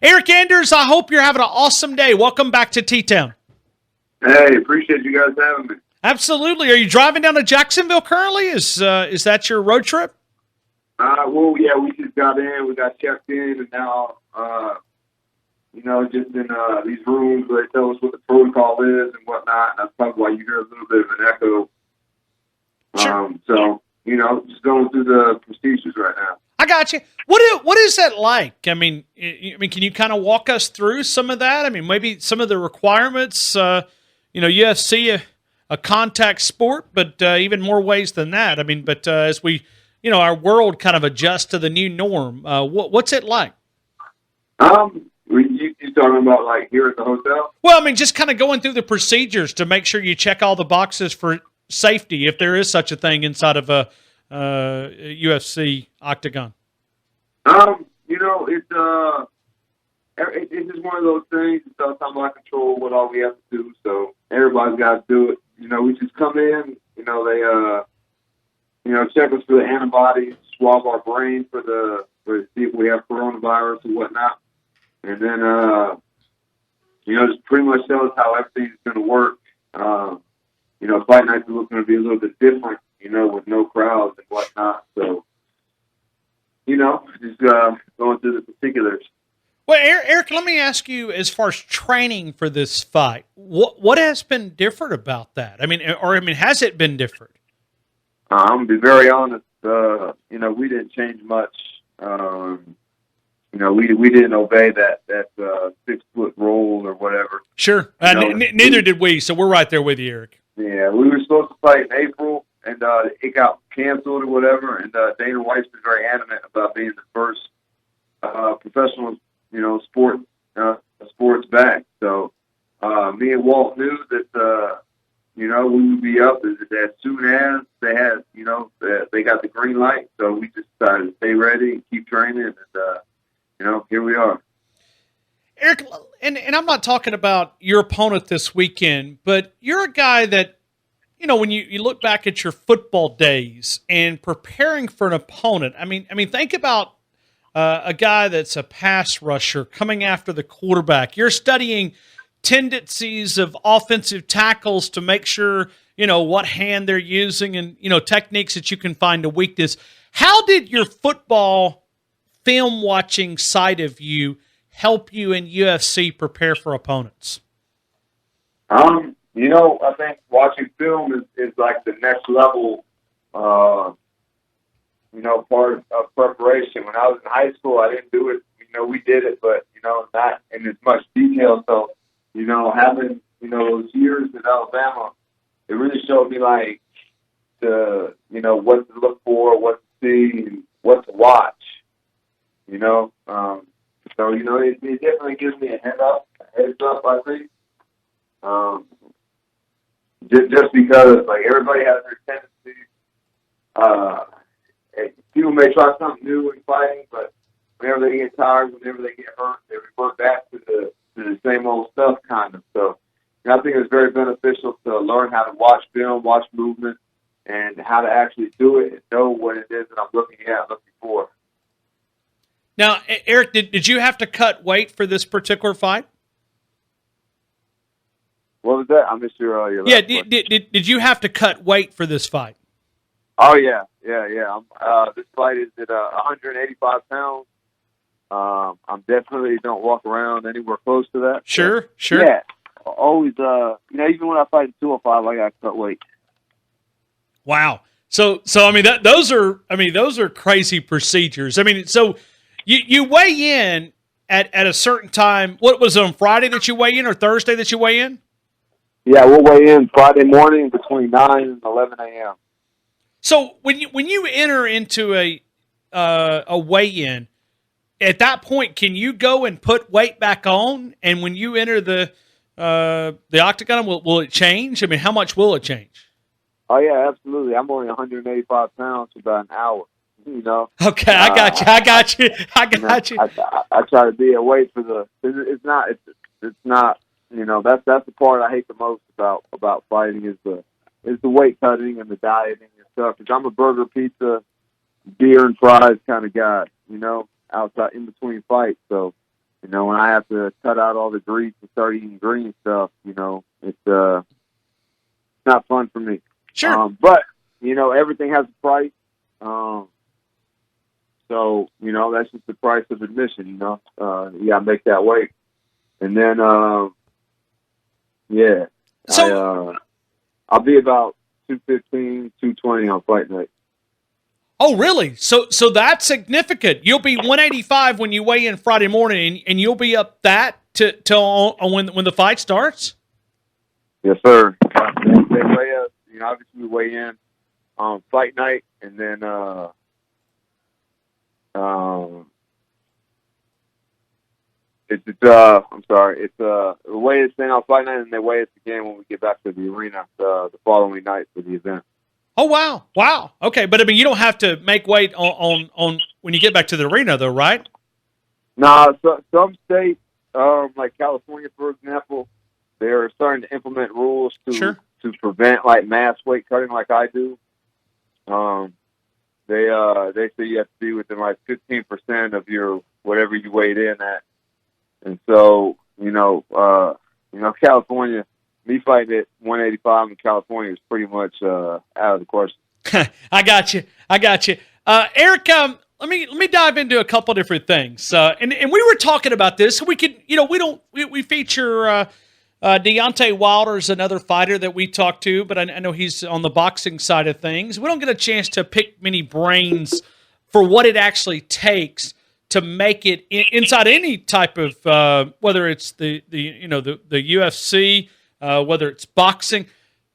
Eryk Anders, I hope you're having an awesome day. Welcome back to T-Town. Hey, appreciate you guys having me. Absolutely. Are you driving down to Jacksonville currently? Is that your road trip? Well, yeah, we just got in. We got checked in, and now, just in these rooms where they tell us what the protocol is and whatnot. And that's probably why you hear a little bit of an echo. Sure. Just going through the procedures right now. I got you. What is that like? I mean, can you kind of walk us through some of that? I mean, maybe some of the requirements. UFC a contact sport, but even more ways than that. I mean, but as we, our world kind of adjusts to the new norm, what's it like? You talking about like here at the hotel? Well, I mean, just kind of going through the procedures to make sure you check all the boxes for safety, if there is such a thing inside of a UFC octagon. It's just one of those things. It's something I control what all we have to do. So everybody's got to do it. We just come in. They check us for the antibodies, swab our brain for see if we have coronavirus or whatnot, and then just pretty much tell us how everything's going to work. Fight nights are going to be a little bit different, with no crowds and whatnot. So, just going through the particulars. Well, Eryk, let me ask you, as far as training for this fight, what has been different about that? I mean, has it been different? I'm going to be very honest. We didn't change much. We didn't obey that 6-foot rule or whatever. Sure. Neither did we, so we're right there with you, Eryk. Yeah, we were supposed to fight in April, and it got canceled or whatever, and Dana White's been very adamant about being the first professional, sports back. So me and Walt knew that, we would be up as soon as they had, they got the green light. So we just decided to stay ready and keep training, and, here we are. Eryk, and I'm not talking about your opponent this weekend, but you're a guy that, when you look back at your football days and preparing for an opponent, I mean, think about a guy that's a pass rusher coming after the quarterback. You're studying tendencies of offensive tackles to make sure, what hand they're using and, techniques that you can find a weakness. How did your football film watching side of you help you in UFC prepare for opponents? I think watching film is like the next level, part of preparation. When I was in high school, I didn't do it. We did it, but, not in as much detail. So, having, those years in Alabama, it really showed me like what to look for, what to see, and what to watch, So, it definitely gives me a heads up, I think. Just because, like, everybody has their tendencies. People may try something new in fighting, but whenever they get tired, whenever they get hurt, they revert back to the same old stuff, kind of. So, I think it's very beneficial to learn how to watch film, watch movement, and how to actually do it and know what it is that I'm looking for. Now, Eryk, did you have to cut weight for this particular fight? What was that? I missed your last question. Did you have to cut weight for this fight? Oh, yeah. This fight is at 185 pounds. I'm definitely don't walk around anywhere close to that. Sure. Yeah, always, even when I fight at 205, I got to cut weight. Wow. So I mean, those are crazy procedures. I mean, so you weigh in at a certain time. What was it, on Friday that you weigh in, or Thursday that you weigh in? Yeah, we'll weigh in Friday morning between 9 and 11 a.m. So when you enter into a weigh-in, at that point, can you go and put weight back on? And when you enter the octagon, will it change? I mean, how much will it change? Oh yeah, absolutely. I'm only 185 pounds for about an hour. Okay, I got you. I try to be away for the. It's not. That's the part I hate the most about fighting is the weight cutting and the dieting and stuff. Because I'm a burger, pizza, beer and fries kind of guy. Outside in between fights. So You know, when I have to cut out all the grease and start eating green stuff, you know, it's not fun for me. Sure. But, you know, everything has a price. So, you know, that's just the price of admission, you know. You got to make that weight. And then, yeah, So, I'll be about 215, 220 on fight night. oh, really? So that's significant. You'll be 185 when you weigh in Friday morning, and you'll be up that till when the fight starts? Yes, sir. They weigh us, you know, obviously we weigh in on fight night, and then, we weigh us in on fight night, and they weigh us again when we get back to the arena the following night for the event. Oh, wow. Okay, but I mean, you don't have to make weight on when you get back to the arena, though, right? Nah, so, some states, like California, for example, they're starting to implement rules to prevent like mass weight cutting, like I do. They say you have to be within like 15% of your whatever you weighed in at, and so you know, California. Me fighting at 185 in California is pretty much out of the question. I got you. Eryk, let me dive into a couple different things. And we were talking about this. We could, you know, we feature Deontay Wilder's another fighter that we talk to, but I know he's on the boxing side of things. We don't get a chance to pick many brains for what it actually takes to make it inside any type of whether it's the UFC. Whether it's boxing.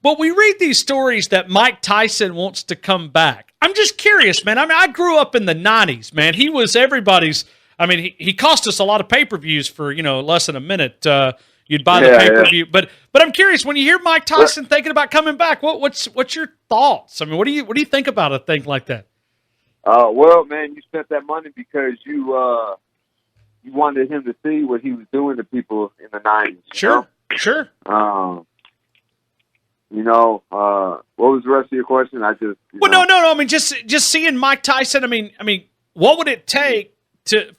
But we read these stories that Mike Tyson wants to come back. I'm just curious, man. I mean, I grew up in the 90s, man. He was everybody's – I mean, he cost us a lot of pay-per-views for, you know, less than a minute. You'd buy the pay-per-view. Yeah. But I'm curious, when you hear Mike Tyson thinking about coming back, what's your thoughts? I mean, what do you think about a thing like that? Well, man, you spent that money because you wanted him to see what he was doing to people in the 90s. Sure. You know, what was the rest of your question? No. I mean, just seeing Mike Tyson. I mean, what would it take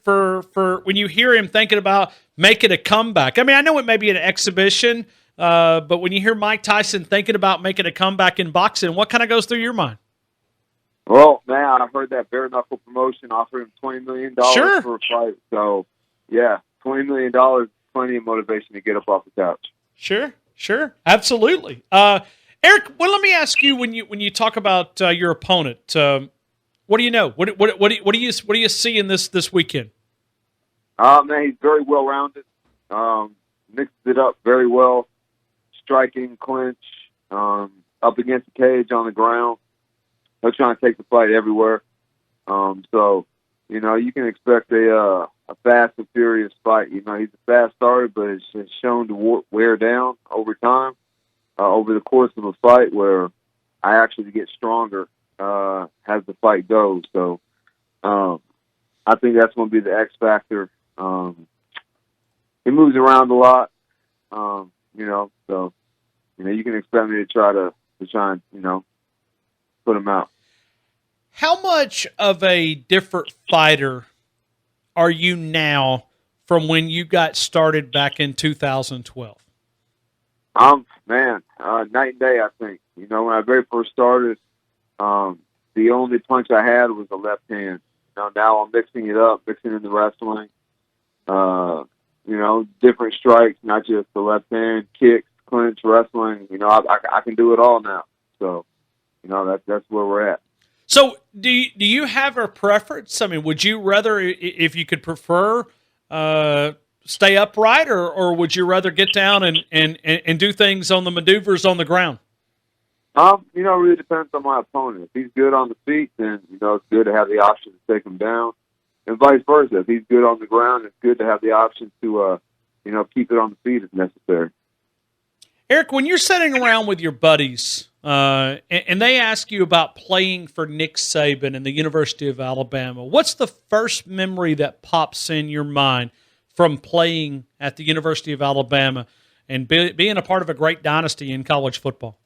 for when you hear him thinking about making a comeback? I mean, I know it may be an exhibition, but when you hear Mike Tyson thinking about making a comeback in boxing, what kind of goes through your mind? Well, man, I heard that bare knuckle promotion offered him $20 million for a fight. So, yeah, $20 million. Plenty of motivation to get up off the couch. Sure, absolutely. Eryk, well, let me ask you when you talk about your opponent, what do you know? What do you see in this weekend? Man, he's very well rounded. Mixed it up very well. Striking, clinch, up against the cage on the ground. He'll try and take the fight everywhere. So, you know, you can expect a fast and furious fight. You know, he's a fast starter, but it's shown to wear down over time, over the course of a fight, where I actually get stronger as the fight goes. So I think that's going to be the X factor. He moves around a lot, you know, so you know you can expect me to try and you know put him out. How much of a different fighter are you now from when you got started back in 2012? Man, night and day, I think. You know, when I very first started, the only punch I had was a left hand. You know, now I'm mixing it up, mixing in the wrestling. You know, different strikes, not just the left hand, kicks, clinch, wrestling. You know, I can do it all now. So, you know, that's where we're at. So, do you have a preference? I mean, would you rather, if you could prefer, stay upright, or would you rather get down and do things on the maneuvers on the ground? You know, it really depends on my opponent. If he's good on the feet, then, you know, it's good to have the option to take him down. And vice versa. If he's good on the ground, it's good to have the option to, you know, keep it on the feet if necessary. Eryk, when you're sitting around with your buddies, and they ask you about playing for Nick Saban and the University of Alabama, what's the first memory that pops in your mind from playing at the University of Alabama and being a part of a great dynasty in college football?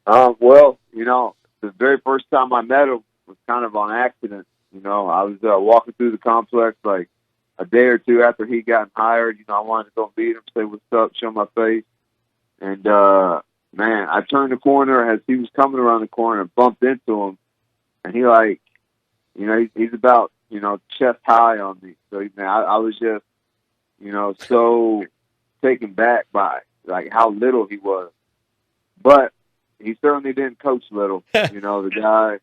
Well, you know, the very first time I met him was kind of on accident. You know, I was walking through the complex, like a day or two after he got hired, I wanted to go meet him, say what's up, show my face. And, man, I turned the corner as he was coming around the corner and bumped into him. And he he's about, chest high on me. So, man, I was just, so taken back by, like, how little he was. But he certainly didn't coach little. The guy,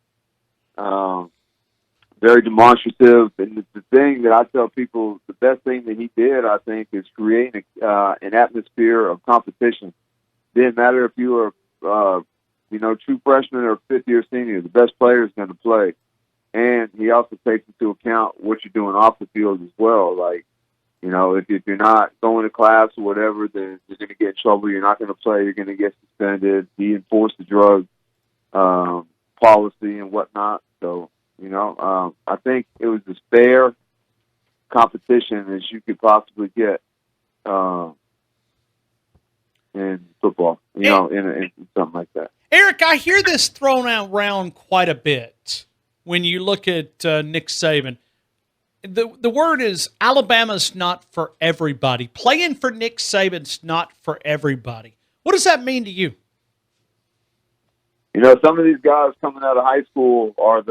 very demonstrative. And the thing that I tell people, the best thing that he did, I think, is create an atmosphere of competition. Didn't matter if you were, true freshman or fifth-year senior. The best player is going to play. And he also takes into account what you're doing off the field as well. Like, if you're not going to class or whatever, then you're going to get in trouble. You're not going to play. You're going to get suspended. He enforced the drug policy and whatnot. So, I think it was as fair competition as you could possibly get in football, in something like that. Eryk, I hear this thrown around quite a bit when you look at Nick Saban. The word is Alabama's not for everybody. Playing for Nick Saban's not for everybody. What does that mean to you? Some of these guys coming out of high school are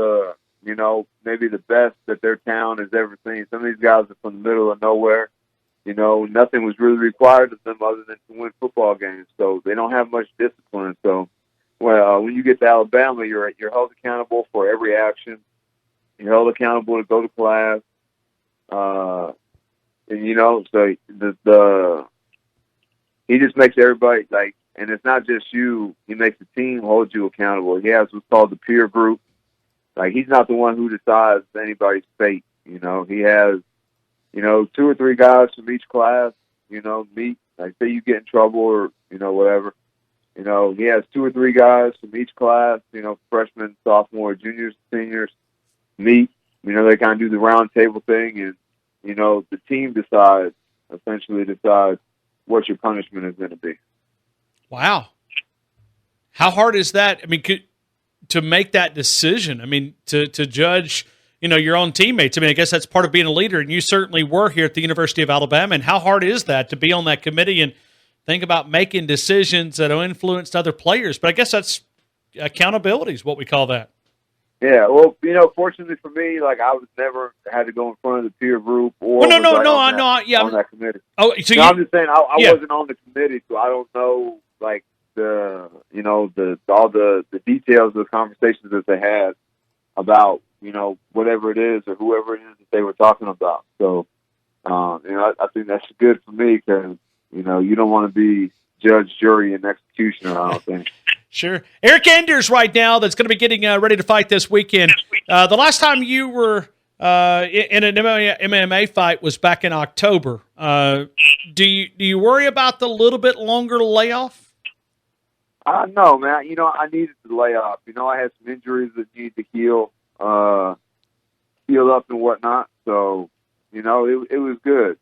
maybe the best that their town has ever seen. Some of these guys are from the middle of nowhere. Nothing was really required of them other than to win football games. So they don't have much discipline. So, when you get to Alabama, you're held accountable for every action. You're held accountable to go to class. So he just makes everybody and it's not just you. He makes the team hold you accountable. He has what's called the peer group. Like, he's not the one who decides anybody's fate. He has, 2 or 3 guys from each class, meet. Like, say you get in trouble or, whatever. He has 2 or 3 guys from each class, freshmen, sophomore, juniors, seniors, meet. They kind of do the round table thing, and, the team essentially decides what your punishment is going to be. Wow. How hard is that? I mean, to make that decision, to judge, your own teammates. I guess that's part of being a leader, and you certainly were here at the University of Alabama. And how hard is that to be on that committee and think about making decisions that will influence other players? But I guess that's accountability is what we call that. Yeah, well, fortunately for me, I was never had to go in front of the peer group or on that committee. Oh, so I'm just saying I wasn't on the committee, so I don't know all the details of the conversations that they had about whatever it is or whoever it is that they were talking about. So I think that's good for me because you don't want to be judge, jury, and executioner, I don't think. Sure. Eryk Anders right now that's going to be getting ready to fight this weekend. The last time you were in an MMA fight was back in October. Do you worry about the little bit longer layoff? No, man. I needed the layoff. I had some injuries that need to heal up and whatnot. So, it was good.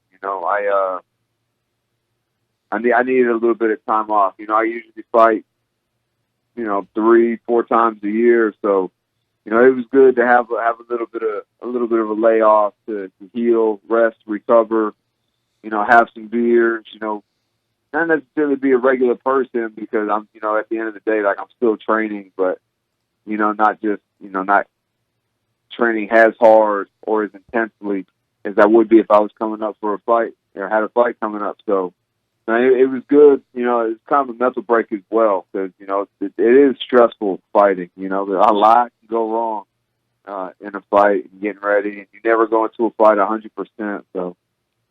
I needed a little bit of time off. I usually fight 3-4 times a year. So, it was good to have a little bit of a layoff to heal, rest, recover, have some beers, not necessarily be a regular person because I'm, at the end of the day, I'm still training, but, not just, not training as hard or as intensely as I would be if I was coming up for a fight or had a fight coming up. So, it was good. It's kind of a mental break as well because, it is stressful fighting. A lot can go wrong in a fight and getting ready. And you never go into a fight 100%. So,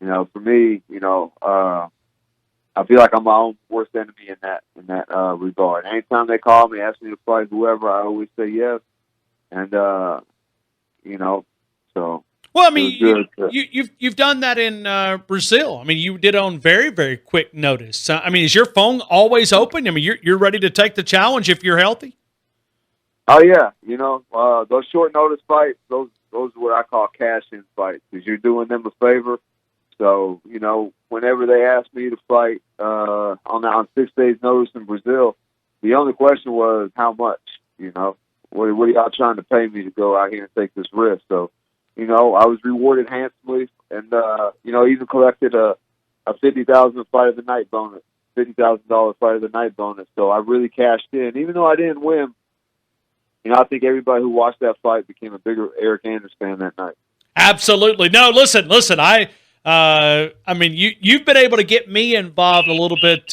for me, I feel like I'm my own worst enemy in that regard. Anytime they call me, ask me to fight whoever, I always say yes. And, so... Well, you've done that in Brazil. You did on very, very quick notice. Is your phone always open? You're ready to take the challenge if you're healthy? Oh, yeah. Those short notice fights, those are what I call cash-in fights because you're doing them a favor. So, whenever they asked me to fight on 6 days' notice in Brazil, the only question was how much, what are y'all trying to pay me to go out here and take this risk? So, I was rewarded handsomely, and even collected a $50,000 fight of the night bonus, $50,000 fight of the night bonus. So I really cashed in, even though I didn't win. I think everybody who watched that fight became a bigger Eryk Anders fan that night. Absolutely. No, listen. I mean, you've been able to get me involved a little bit,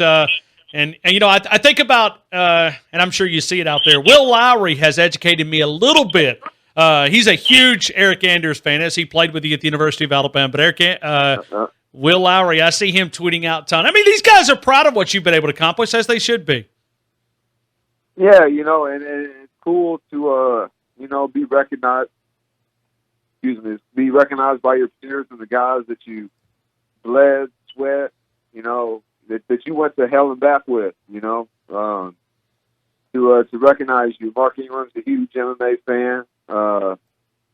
and I think about, and I'm sure you see it out there. Will Lowry has educated me a little bit. He's a huge Eryk Anders fan, as he played with you at the University of Alabama. But Will Lowry, I see him tweeting out a ton. I mean, these guys are proud of what you've been able to accomplish, as they should be. Yeah, and it's cool to be recognized. Be recognized by your peers and the guys that you bled, sweat, that you went to hell and back with, to recognize you. Mark Ingram's a huge MMA fan. A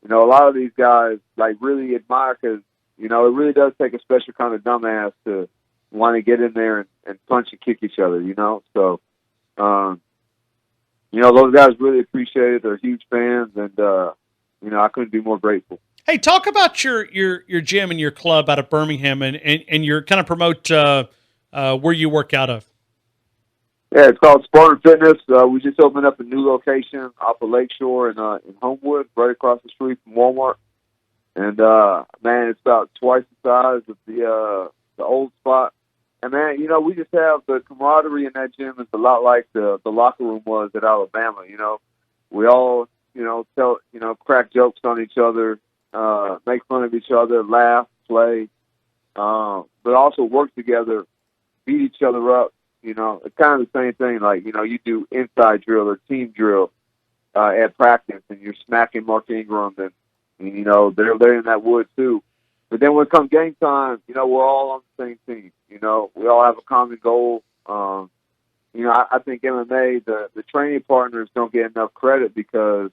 lot of these guys really admire, because it really does take a special kind of dumbass to want to get in there and punch and kick each other. So those guys really appreciate it. They're huge fans, and I couldn't be more grateful. Hey, talk about your gym and your club out of Birmingham, and your kind of promote where you work out of. Yeah, it's called Spartan Fitness. We just opened up a new location off of Lakeshore in Homewood, right across the street from Walmart. And man, it's about twice the size of the old spot. And man, we just have the camaraderie in that gym is a lot like the locker room was at Alabama. We all crack jokes on each other, make fun of each other, laugh, play, but also work together, beat each other up. It's kind of the same thing. You do inside drill or team drill at practice, and you're smacking Mark Ingram, and they're in that wood too. But then when it comes game time, we're all on the same team. We all have a common goal. I think MMA, the training partners don't get enough credit because,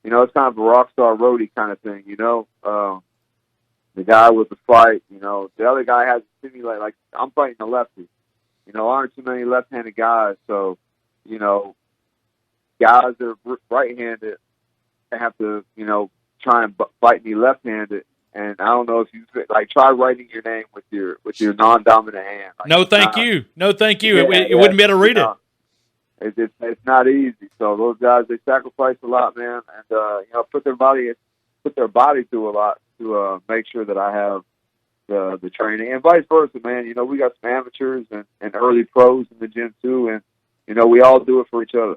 it's kind of a rock star roadie kind of thing. The guy with the fight, the other guy has to simulate, like I'm fighting a lefty. Aren't too many left-handed guys. So, guys that are right-handed have to, try and fight me left-handed. And I don't know if you try writing your name with your non-dominant hand. No, thank you. No, thank you. You wouldn't be able to read it. It's not easy. So those guys, they sacrifice a lot, man, and put their body through a lot to make sure that I have the training, and vice versa, man. We got some amateurs and early pros in the gym too, and we all do it for each other.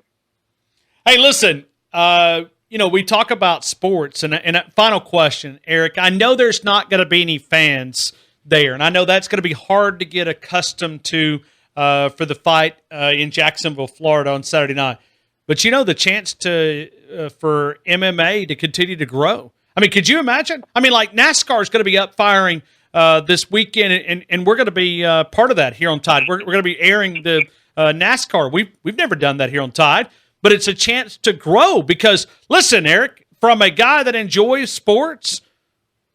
Hey, listen, we talk about sports, and a final question, Eryk. I know there's not going to be any fans there, and I know that's going to be hard to get accustomed to for the fight in Jacksonville, Florida on Saturday night. But the chance for MMA to continue to grow. I mean, could you imagine? I mean, NASCAR is going to be up firing this weekend, and we're going to be part of that here on Tide. We're going to be airing the NASCAR. We've never done that here on Tide, but it's a chance to grow because, listen, Eryk, from a guy that enjoys sports,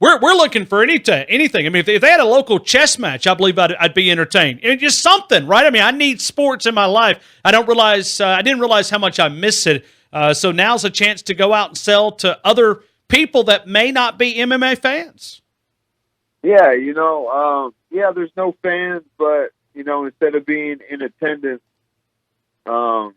we're looking for anything. I mean, if they had a local chess match, I believe I'd be entertained. And just something, right? I mean, I need sports in my life. I didn't realize how much I miss it. So now's a chance to go out and sell to other people that may not be MMA fans. Yeah, there's no fans, but, instead of being in attendance, they're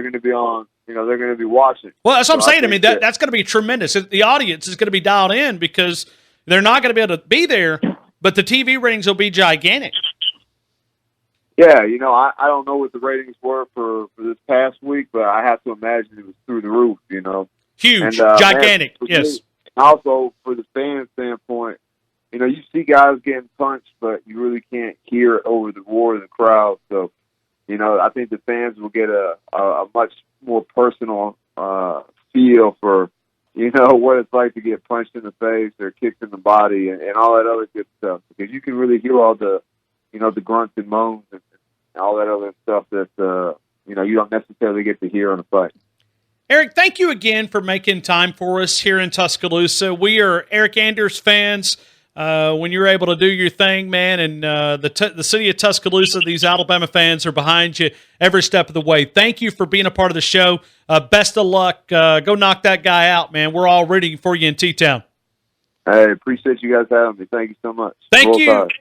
going to be on, they're going to be watching. Well, that's what I'm saying. I mean, that's going to be tremendous. The audience is going to be dialed in because they're not going to be able to be there, but the TV ratings will be gigantic. Yeah, I don't know what the ratings were for this past week, but I have to imagine it was through the roof, Huge, and, man, gigantic, yes. Also, for the fan standpoint, you see guys getting punched, but you really can't hear it over the roar of the crowd. So, I think the fans will get a much more personal feel for, what it's like to get punched in the face or kicked in the body and all that other good stuff. Because you can really hear all the, the grunts and moans and all that other stuff that, you don't necessarily get to hear on a fight. Eryk, thank you again for making time for us here in Tuscaloosa. We are Eryk Anders fans. when you're able to do your thing, man. And the city of Tuscaloosa, these Alabama fans are behind you every step of the way. Thank you for being a part of the show. Best of luck. Go knock that guy out, man. We're all rooting for you in T-Town. Hey, appreciate you guys having me. Thank you so much. Thank Roll you. Tide.